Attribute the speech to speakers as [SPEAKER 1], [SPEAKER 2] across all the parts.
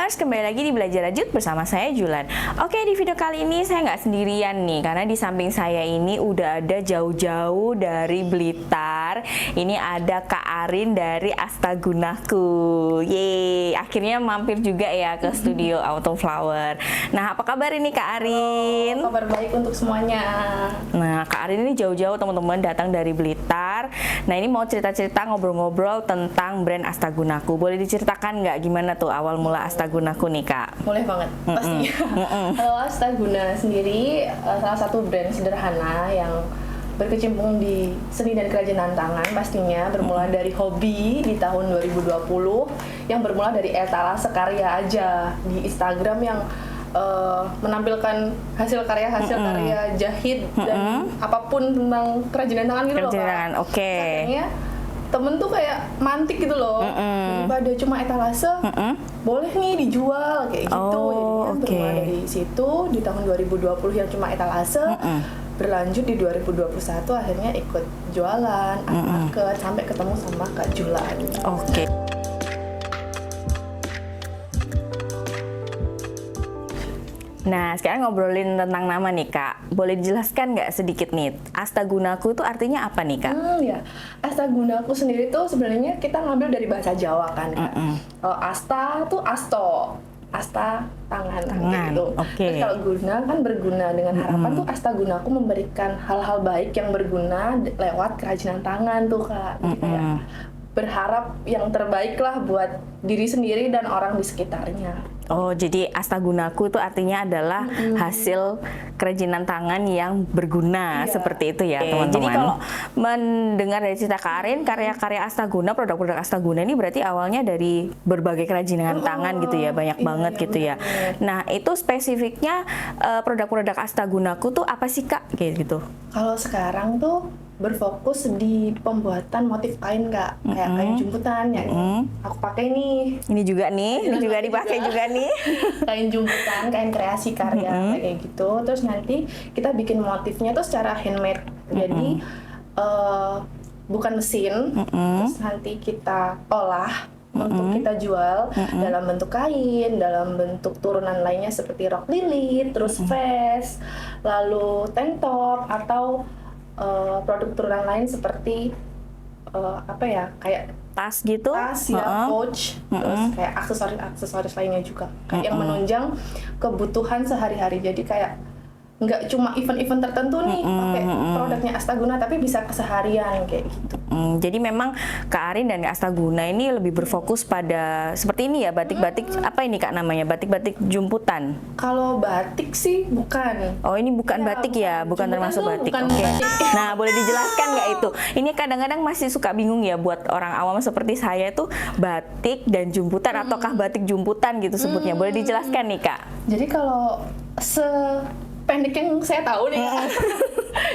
[SPEAKER 1] Dreamers, kembali lagi di Belajar Rajut bersama saya Julan. Oke, di video kali ini saya nggak sendirian nih, karena di samping saya ini udah ada jauh-jauh dari Blitar. Ini ada Kak Arin dari Astagunaku. Yeay, akhirnya mampir juga ya ke studio Autumn Flower. Nah, apa kabar ini Kak Arin?
[SPEAKER 2] Halo, kabar baik untuk semuanya.
[SPEAKER 1] Nah, Kak Arin ini jauh-jauh teman-teman datang dari Blitar. Nah, ini mau cerita-cerita ngobrol-ngobrol tentang brand Astagunaku. Boleh diceritakan nggak gimana tuh awal mula Astagunaku nih Kak?
[SPEAKER 2] Boleh banget, pasti. Kalau Astaguna sendiri salah satu brand sederhana yang berkecimpung di seni dan kerajinan tangan, pastinya bermula dari hobi di tahun 2020 yang bermula dari etalase karya aja di Instagram yang menampilkan hasil karya jahit dan apapun tentang kerajinan tangan gitu loh Kak.
[SPEAKER 1] Oke.
[SPEAKER 2] Akhirnya temen tuh kayak mantik gitu loh, ada cuma etalase, boleh nih dijual kayak gitu. Jadi bermula dari situ di tahun 2020 yang cuma etalase, berlanjut di 2021 akhirnya ikut jualan, market, sampai ketemu sama Kak Julan.
[SPEAKER 1] Oke. Nah, sekarang ngobrolin tentang nama nih Kak. Boleh dijelaskan nggak sedikit nih, Astagunaku itu artinya apa nih Kak?
[SPEAKER 2] Ya, Astagunaku sendiri tuh sebenarnya kita ngambil dari bahasa Jawa kan Kak. Asta tuh asto, asta tangan gitu. Terus kalau guna kan berguna, dengan harapan tuh Astagunaku memberikan hal-hal baik yang berguna lewat kerajinan tangan tuh Kak. Jadi kayak berharap yang terbaik lah buat diri sendiri dan orang di sekitarnya.
[SPEAKER 1] Oh, jadi Astagunaku itu artinya adalah hasil kerajinan tangan yang berguna, seperti itu ya teman-teman. Jadi kalau mendengar dari cerita Kak Arin, karya-karya Astaguna, produk-produk Astaguna ini berarti awalnya dari berbagai kerajinan tangan gitu ya, banyak banget gitu ya. Nah, itu spesifiknya produk-produk Astagunaku tuh apa sih Kak? Kayak gitu.
[SPEAKER 2] Kalau sekarang tuh berfokus di pembuatan motif kain Kak, kayak kain jumputan ya. Aku pakai nih.
[SPEAKER 1] Ini juga nih, ini juga dipakai juga nih.
[SPEAKER 2] Kain jumputan, kain kreasi karya kayak gitu. Terus nanti kita bikin motifnya tuh secara handmade. Jadi bukan mesin. Terus nanti kita olah untuk kita jual dalam bentuk kain, dalam bentuk turunan lainnya seperti rok lilit, terus vest, lalu tank top, atau produk turunan lain seperti kayak
[SPEAKER 1] tas gitu,
[SPEAKER 2] pouch, terus kayak aksesoris lainnya juga, kayak yang menunjang kebutuhan sehari-hari. Jadi kayak nggak cuma event-event tertentu nih pakai produknya Astaguna, tapi bisa keseharian kayak gitu.
[SPEAKER 1] Jadi memang Kak Arin dan Astaguna ini lebih berfokus pada seperti ini ya, batik-batik apa ini Kak namanya, batik-batik jumputan.
[SPEAKER 2] Kalau batik sih bukan.
[SPEAKER 1] Oh, ini bukan batik ya, bukan termasuk batik. Nah, boleh dijelaskan nggak itu? Ini kadang-kadang masih suka bingung ya buat orang awam seperti saya itu, batik dan jumputan ataukah batik jumputan gitu sebutnya. Boleh dijelaskan nih Kak?
[SPEAKER 2] Jadi kalau pendek yang saya tahu nih,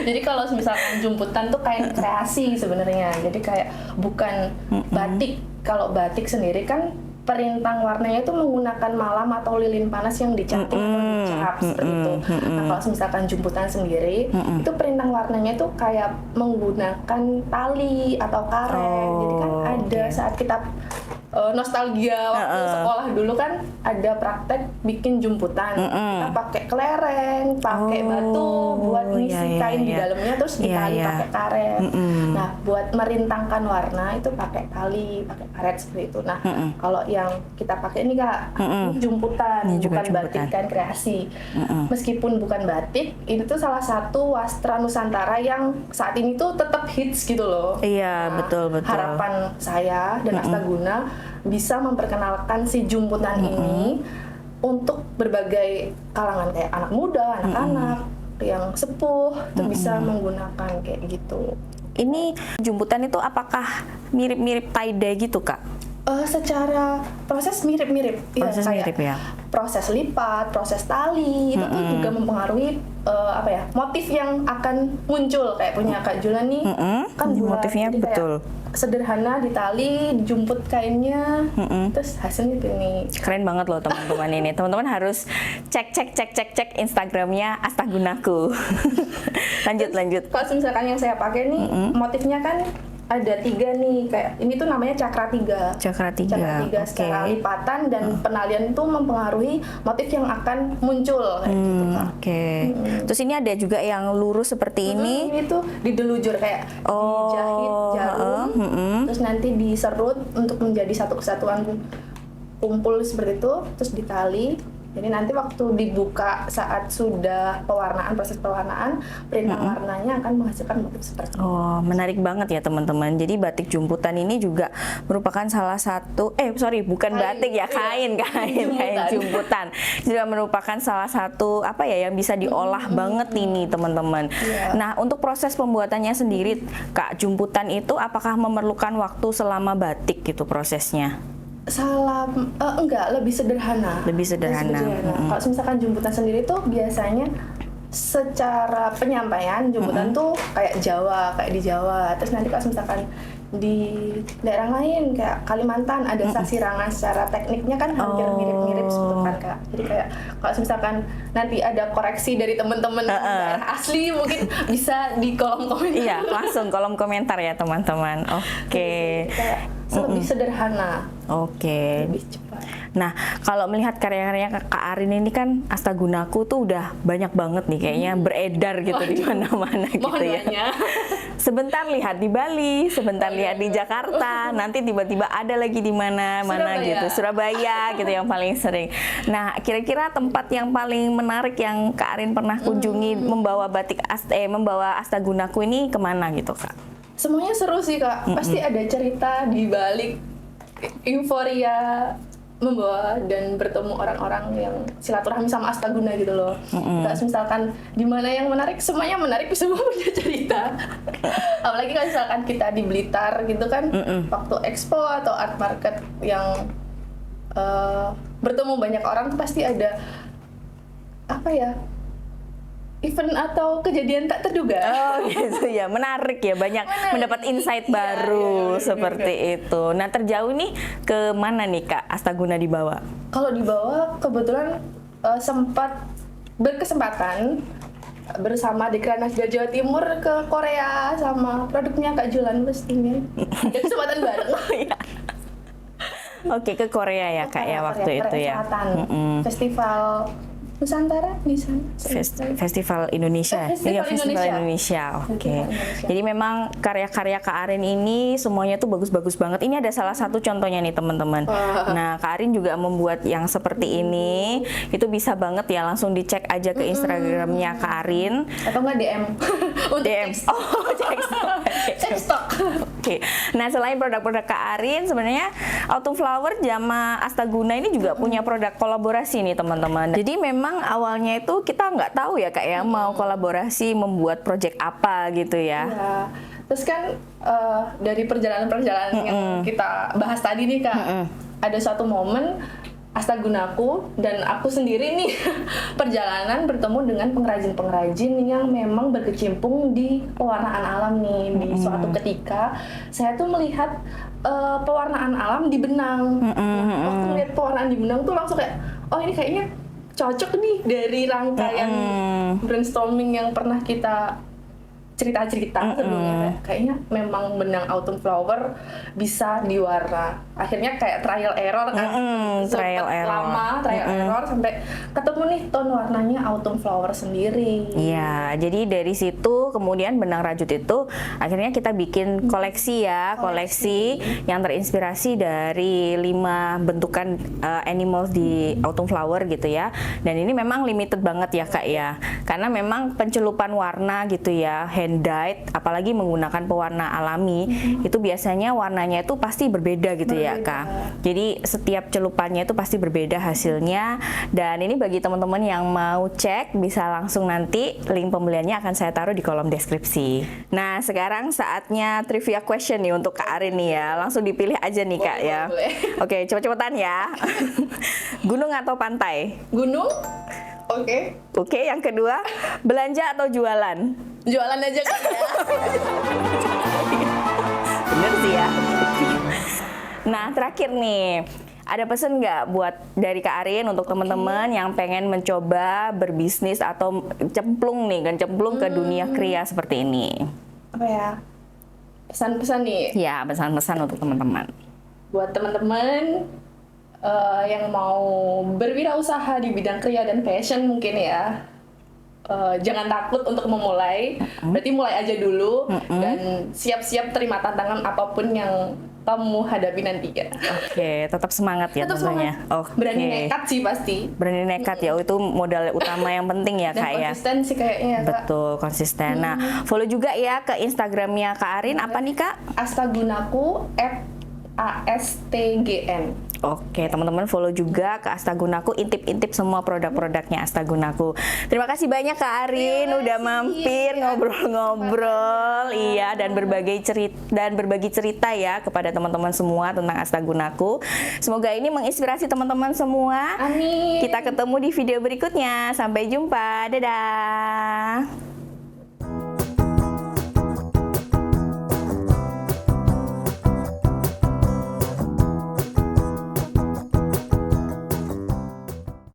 [SPEAKER 2] jadi kalau misalkan jumputan tuh kain kreasi sebenarnya, jadi kayak bukan batik. Kalau batik sendiri kan perintang warnanya itu menggunakan malam atau lilin panas yang dicanting atau dicap seperti itu. Nah, kalau misalkan jumputan sendiri itu perintang warnanya itu kayak menggunakan tali atau karet. Jadi kan ada saat kita nostalgia waktu sekolah dulu kan ada praktek bikin jumputan. Kita pakai kelereng, pakai batu buat ngisi kain di dalamnya, terus ditali pakai karet. Nah, buat merintangkan warna itu pakai tali, pakai karet seperti itu. Nah, kalau yang kita pakai ini Kak, ini jumputan, bukan batik kan kreasi. Meskipun bukan batik, ini tuh salah satu wastra Nusantara yang saat ini tuh tetap hits gitu loh.
[SPEAKER 1] Iya, betul.
[SPEAKER 2] Harapan saya dan Astaguna bisa memperkenalkan si jumputan ini untuk berbagai kalangan, kayak anak muda, anak-anak, yang sepuh, itu bisa menggunakan kayak gitu.
[SPEAKER 1] Ini jumputan itu apakah mirip-mirip tie-dye gitu Kak?
[SPEAKER 2] Secara proses mirip-mirip.
[SPEAKER 1] Proses mirip ya?
[SPEAKER 2] Proses lipat, proses tali, itu tuh juga mempengaruhi motif yang akan muncul. Kayak punya Kak Julan nih, kan
[SPEAKER 1] motifnya betul.
[SPEAKER 2] Sederhana, ditali, dijumput kainnya, terus hasilnya ini.
[SPEAKER 1] Keren banget loh teman-teman ini. Teman-teman harus cek Instagramnya Astagunaku. lanjut.
[SPEAKER 2] Kalau misalkan yang saya pakai nih, motifnya kan ada 3 nih, kayak ini tuh namanya cakra 3.
[SPEAKER 1] Cakra 3, oke.
[SPEAKER 2] Secara lipatan dan penalian itu mempengaruhi motif yang akan muncul kayak gitu Kak.
[SPEAKER 1] Oke. Terus ini ada juga yang lurus seperti ini.
[SPEAKER 2] Ini tuh didelujur kayak dijahit jarum, terus nanti diserut untuk menjadi satu kesatuan kumpul seperti itu, terus ditali. Jadi nanti waktu dibuka saat sudah proses pewarnaan, perintah warnanya akan menghasilkan motif seperti itu.
[SPEAKER 1] Oh, menarik banget ya teman-teman. Jadi batik jumputan ini juga merupakan salah satu, bukan batik ya, kain jumputan. Juga merupakan salah satu yang bisa diolah banget ini teman-teman. Nah, untuk proses pembuatannya sendiri, Kak, jumputan itu apakah memerlukan waktu selama batik gitu prosesnya?
[SPEAKER 2] Enggak, lebih sederhana. Kalau misalkan jumputan sendiri tuh biasanya secara penyampaian jumputan tuh kayak di Jawa. Terus nanti kalau misalkan di daerah lain kayak Kalimantan ada saksirangan, secara tekniknya kan hampir mirip-mirip gitu kan Kak. Jadi kayak kalau misalkan nanti ada koreksi dari teman-teman daerah asli mungkin bisa di kolom komentar.
[SPEAKER 1] Iya, langsung kolom komentar ya teman-teman. Oke.
[SPEAKER 2] Lebih sederhana.
[SPEAKER 1] Oke.
[SPEAKER 2] Lebih cepat.
[SPEAKER 1] Nah, kalau melihat karya-karya Kak Arin ini kan Astagunaku tuh udah banyak banget nih kayaknya beredar gitu di mana-mana gitu ya. Sebentar lihat di Bali, sebentar lihat di Jakarta, nanti tiba-tiba ada lagi di mana-mana gitu. Surabaya gitu yang paling sering. Nah, kira-kira tempat yang paling menarik yang Kak Arin pernah kunjungi membawa membawa Astagunaku ini kemana gitu, Kak?
[SPEAKER 2] Semuanya seru sih Kak, pasti ada cerita di balik euforia membawa dan bertemu orang-orang yang silaturahmi sama Astaguna gitu loh. Terus misalkan di mana yang menarik, semuanya menarik, semua punya cerita. Apalagi kalau misalkan kita di Blitar gitu kan, waktu expo atau art market yang bertemu banyak orang tuh pasti ada event atau kejadian tak terduga.
[SPEAKER 1] Oh gitu ya, menarik ya, banyak mendapat insight baru seperti itu. Nah, terjauh nih ke mana nih Kak Astaguna dibawa?
[SPEAKER 2] Kalau dibawa kebetulan sempat berkesempatan bersama Dekranasda Jawa Timur ke Korea sama produknya Kak Julan pastinya. Ada kesempatan bareng.
[SPEAKER 1] Oke, ke Korea ya Kak ya waktu itu ya.
[SPEAKER 2] Festival Nusantara di sana.
[SPEAKER 1] Festival Indonesia. Festival Indonesia. Oke. Jadi memang karya-karya Kak Arin ini semuanya tuh bagus-bagus banget. Ini ada salah satu contohnya nih teman-teman. Nah, Kak Arin juga membuat yang seperti ini. Itu bisa banget ya, langsung dicek aja ke Instagramnya Kak Arin.
[SPEAKER 2] Atau nggak DM?
[SPEAKER 1] DM.
[SPEAKER 2] Cek stok.
[SPEAKER 1] Oke. Nah, selain produk-produk Kak Arin, sebenarnya Autumn Flower sama Astaguna ini juga punya produk kolaborasi nih teman-teman. Jadi memang awalnya itu kita nggak tahu ya Kak ya mau kolaborasi membuat project apa gitu ya.
[SPEAKER 2] Iya. Terus kan dari perjalanan-perjalanan yang kita bahas tadi nih Kak, ada satu momen Astagunaku dan aku sendiri nih perjalanan bertemu dengan pengrajin-pengrajin yang memang berkecimpung di pewarnaan alam nih. Di suatu ketika saya tuh melihat pewarnaan alam di benang. Waktu melihat pewarnaan di benang tuh langsung kayak, oh ini kayaknya cocok nih dari rangkaian brainstorming yang pernah kita cerita-cerita sebelumnya. Kayaknya memang benang Autumn Flower bisa diwarna. Akhirnya kayak trial error kan. Trial error sampai ketemu nih tone warnanya Autumn Flower sendiri.
[SPEAKER 1] Iya, jadi dari situ kemudian benang rajut itu akhirnya kita bikin koleksi yang terinspirasi dari 5 bentukan animals di Autumn Flower gitu ya. Dan ini memang limited banget ya Kak ya. Karena memang pencelupan warna gitu ya, hand dyed, apalagi menggunakan pewarna alami, itu biasanya warnanya itu pasti berbeda gitu ya Kak. Jadi setiap celupannya itu pasti berbeda hasilnya. Dan ini bagi teman-teman yang mau cek bisa langsung nanti link pembeliannya akan saya taruh di kolom deskripsi. Nah, sekarang saatnya trivia question nih untuk Kak Arin nih ya. Langsung dipilih aja nih Kak ya. Oke, cepet-cepetan ya. Gunung atau pantai?
[SPEAKER 2] Gunung. Oke.
[SPEAKER 1] Oke, yang kedua, belanja atau jualan?
[SPEAKER 2] Jualan aja kan ya.
[SPEAKER 1] Bener sih ya. Nah, terakhir nih, ada pesan nggak buat dari Kak Arin untuk teman-teman yang pengen mencoba berbisnis atau cemplung ke dunia kriya seperti ini?
[SPEAKER 2] Apa ya? pesan-pesan nih
[SPEAKER 1] Ya, pesan-pesan untuk teman-teman.
[SPEAKER 2] buat teman-teman yang mau berwirausaha di bidang kriya dan fashion mungkin ya. Jangan takut untuk memulai, berarti mulai aja dulu dan siap-siap terima tantangan apapun yang kamu hadapi nanti ya.
[SPEAKER 1] Oke, tetap semangat ya
[SPEAKER 2] Tetap
[SPEAKER 1] tentunya.
[SPEAKER 2] semangat.
[SPEAKER 1] Oke.
[SPEAKER 2] Berani nekat sih pasti.
[SPEAKER 1] Berani nekat ya, itu modal utama yang penting ya
[SPEAKER 2] Dan
[SPEAKER 1] Kak ya.
[SPEAKER 2] konsisten sih kayaknya ya, Kak.
[SPEAKER 1] Betul, konsisten. Nah, follow juga ya ke Instagramnya Kak Arin, apa nih Kak?
[SPEAKER 2] Astagunaku @astgn.
[SPEAKER 1] Oke, teman-teman follow juga ke Astagunaku, intip-intip semua produk-produknya Astagunaku. Terima kasih banyak Kak Arin udah mampir ngobrol-ngobrol, iya, dan berbagi cerita ya kepada teman-teman semua tentang Astagunaku. Semoga ini menginspirasi teman-teman semua.
[SPEAKER 2] Amin.
[SPEAKER 1] Kita ketemu di video berikutnya. Sampai jumpa. Dadah.